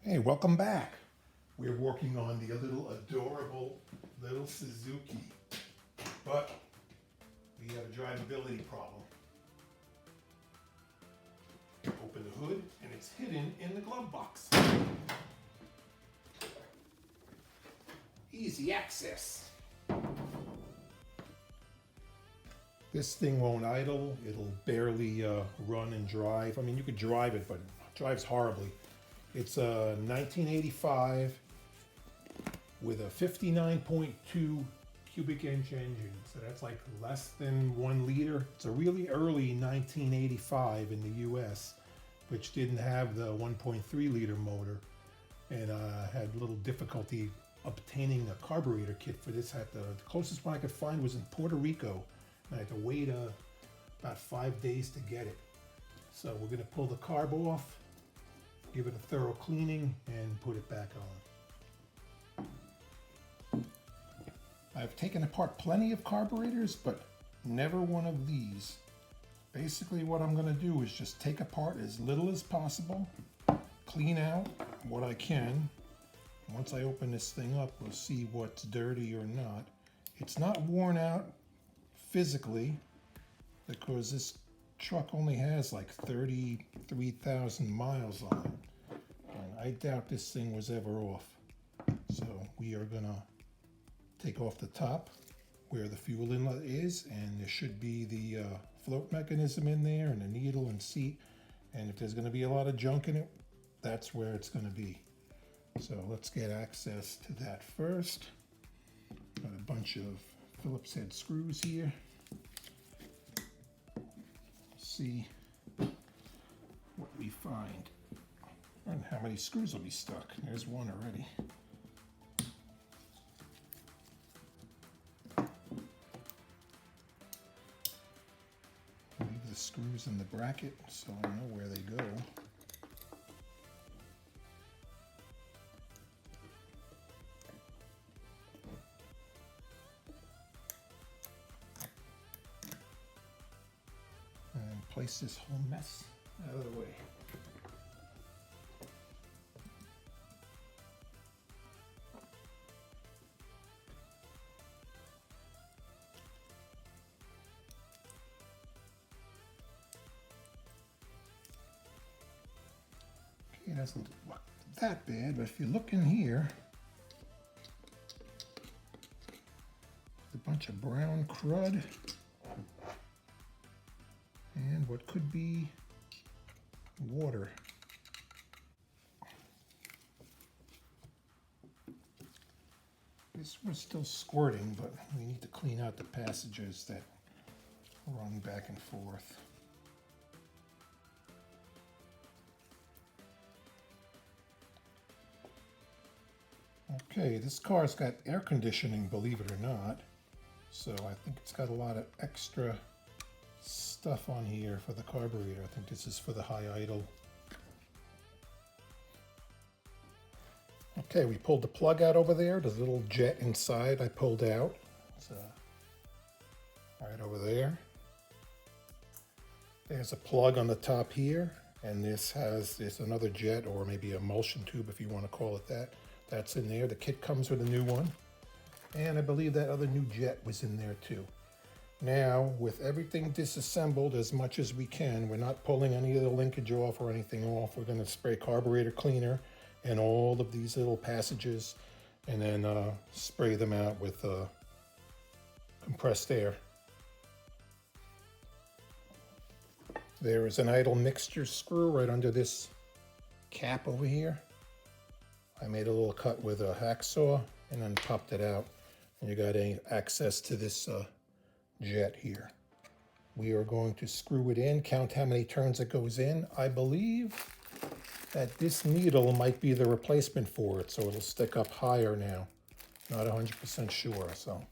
Hey, welcome back. We're working on the little adorable little Suzuki, but we have a drivability problem. Open the hood and it's hidden in the glove box. Easy access. This thing won't idle. It'll barely run and drive. I mean, you could drive it, but it drives horribly. It's a 1985 with a 59.2 cubic inch engine. So that's like less than 1 liter. It's a really early 1985 in the US, which didn't have the 1.3 liter motor. And had a little difficulty obtaining a carburetor kit for this. The closest one I could find was in Puerto Rico. And I had to wait about 5 days to get it. So we're gonna pull the carb off, give it a thorough cleaning, and put it back on. I've taken apart plenty of carburetors, but never one of these. Basically what I'm gonna do is just take apart as little as possible, clean out what I can. Once I open this thing up, we'll see what's dirty or not. It's not worn out physically because this truck only has like 33,000 miles on it. And I doubt this thing was ever off. So we are gonna take off the top where the fuel inlet is, and there should be the float mechanism in there and the needle and seat. And if there's gonna be a lot of junk in it, that's where it's gonna be. So let's get access to that first. Got a bunch of Phillips head screws here. See what we find and how many screws will be stuck. There's one already. Leave the screws in the bracket so I know where they go. And place this whole mess out of the way. Okay, it doesn't look that bad, but if you look in here, there's a bunch of brown crud and what could be water. This was still squirting, but we need to clean out the passages that run back and forth. Okay, this car's got air conditioning, believe it or not. So I think it's got a lot of extra stuff on here for the carburetor. I think this is for the high idle. Okay, we pulled the plug out over there. There's a little jet inside I pulled out. It's right over there. There's a plug on the top here, and there's another jet, or maybe emulsion tube if you want to call it that. That's in there. The kit comes with a new one. And I believe that other new jet was in there too. Now, with everything disassembled as much as we can, we're not pulling any of the linkage off or anything off. We're going to spray carburetor cleaner in all of these little passages and then spray them out with compressed air. There is an idle mixture screw right under this cap over here. I made a little cut with a hacksaw and then popped it out. And you got access to this jet here. We are going to screw it in, count how many turns it goes in. I believe that this needle might be the replacement for it, so it'll stick up higher now. Not 100% sure. So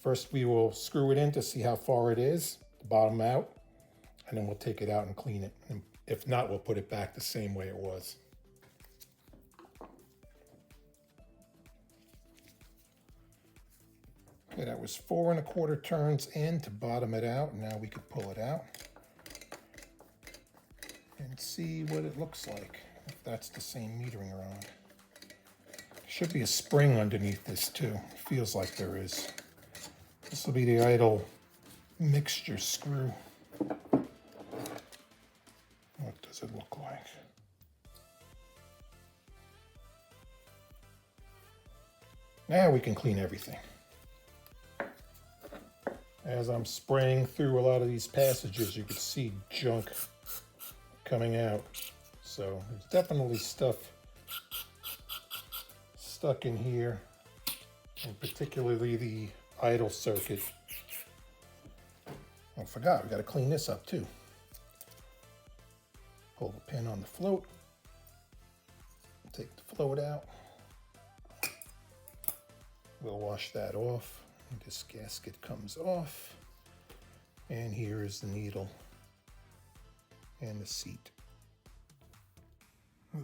first we will screw it in to see how far it is, the bottom out, and then we'll take it out and clean it. And if not, we'll put it back the same way it was. Okay, that was 4 1/4 turns in to bottom it out. Now we could pull it out and see what it looks like. if that's the same metering rod. Should be a spring underneath this too. Feels like there is. This will be the idle mixture screw. What does it look like? Now we can clean everything. As I'm spraying through a lot of these passages, you can see junk coming out. So there's definitely stuff stuck in here, and particularly the idle circuit. I forgot, we got to clean this up too. Pull the pin on the float, take the float out. We'll wash that off. This gasket comes off, and here is the needle and the seat.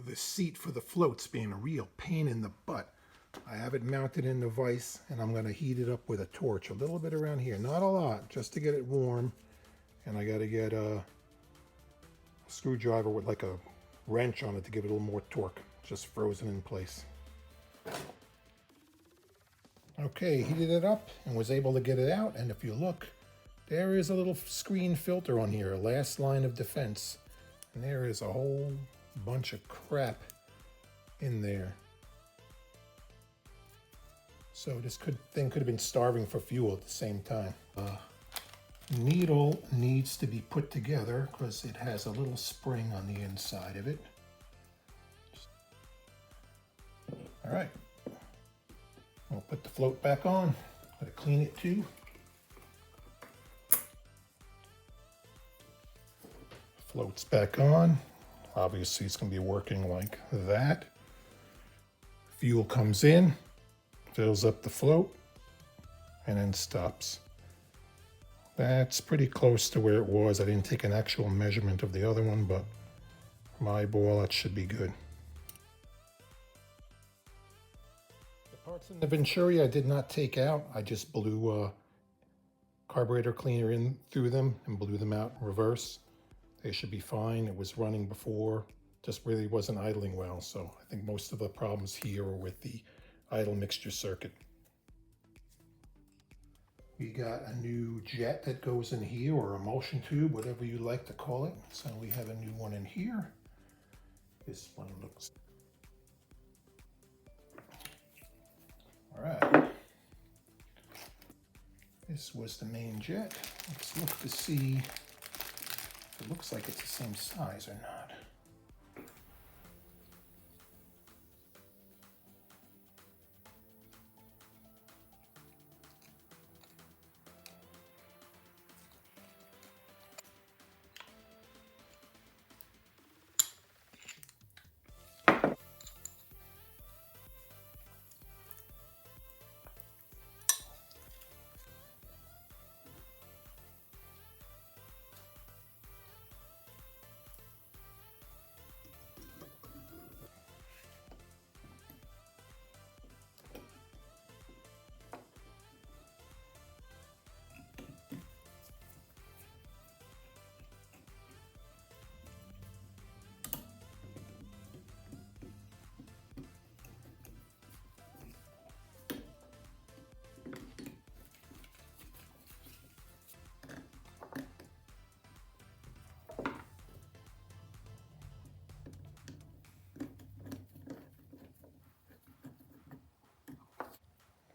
The seat for the float's being a real pain in the butt. I have it mounted in the vise, and I'm going to heat it up with a torch a little bit around here, not a lot, just to get it warm. And I got to get a screwdriver with like a wrench on it to give it a little more torque. Just frozen in place. Okay, heated it up and was able to get it out, and if you look, there is a little screen filter on here, last line of defense, and there is a whole bunch of crap in there. So this thing could have been starving for fuel at the same time. Needle needs to be put together because it has a little spring on the inside of it. All right. We'll put the float back on. Gotta clean it too. Float's back on. Obviously it's gonna be working like that. Fuel comes in, fills up the float, and then stops. That's pretty close to where it was. I didn't take an actual measurement of the other one, but my ball, that should be good. Parts in the Venturi I did not take out. I just blew carburetor cleaner in through them and blew them out in reverse. They should be fine. It was running before, just really wasn't idling well. So I think most of the problems here are with the idle mixture circuit. We got a new jet that goes in here, or emulsion tube, whatever you like to call it. So we have a new one in here. This one looks... All right, this was the main jet. Let's look to see if it looks like it's the same size or not.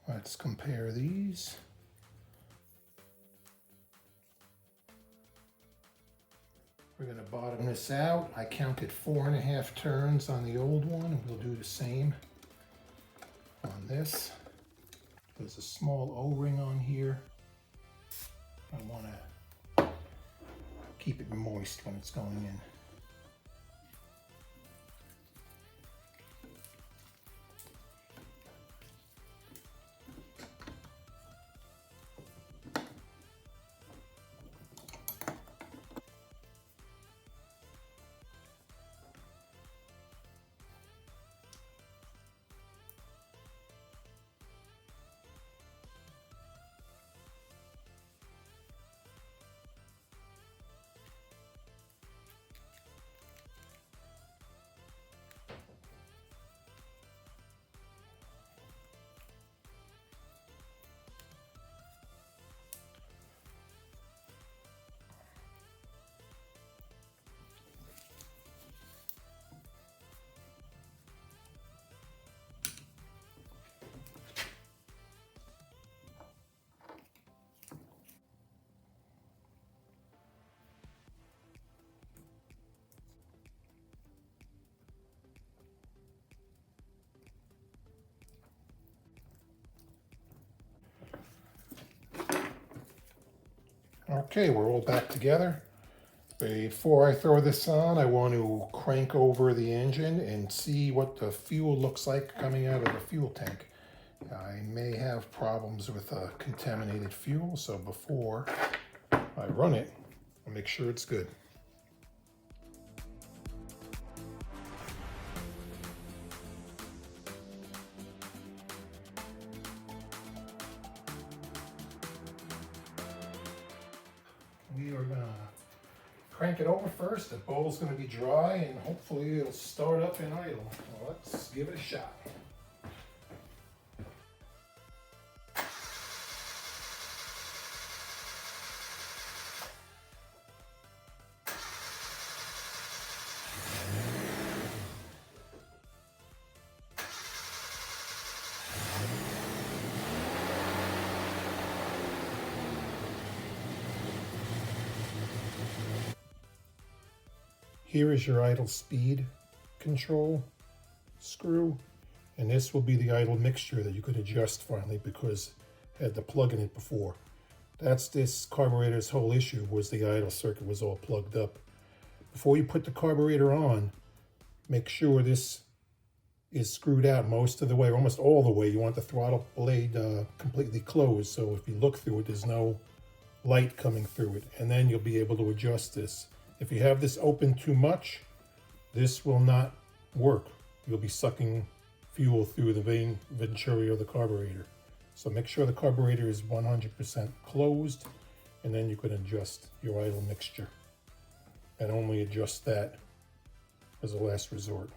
Let's compare these. We're going to bottom this out. I counted 4.5 turns on the old one, and we'll do the same on this. There's a small O-ring on here. I want to keep it moist when it's going in. Okay, we're all back together. Before I throw this on, I want to crank over the engine and see what the fuel looks like coming out of the fuel tank. I may have problems with contaminated fuel, so before I run it, I'll make sure it's good. We are gonna crank it over first. The bowl's gonna be dry and hopefully it'll start up in idle. Well, let's give it a shot. Here is your idle speed control screw, and this will be the idle mixture that you could adjust finally because it had the plug in it before. That's this carburetor's whole issue, was the idle circuit was all plugged up. Before you put the carburetor on, make sure this is screwed out most of the way, almost all the way. You want the throttle blade completely closed, so if you look through it, there's no light coming through it, and then you'll be able to adjust this. If you have this open too much, this will not work. You'll be sucking fuel through the venturi of the carburetor. So make sure the carburetor is 100% closed, and then you can adjust your idle mixture. And only adjust that as a last resort.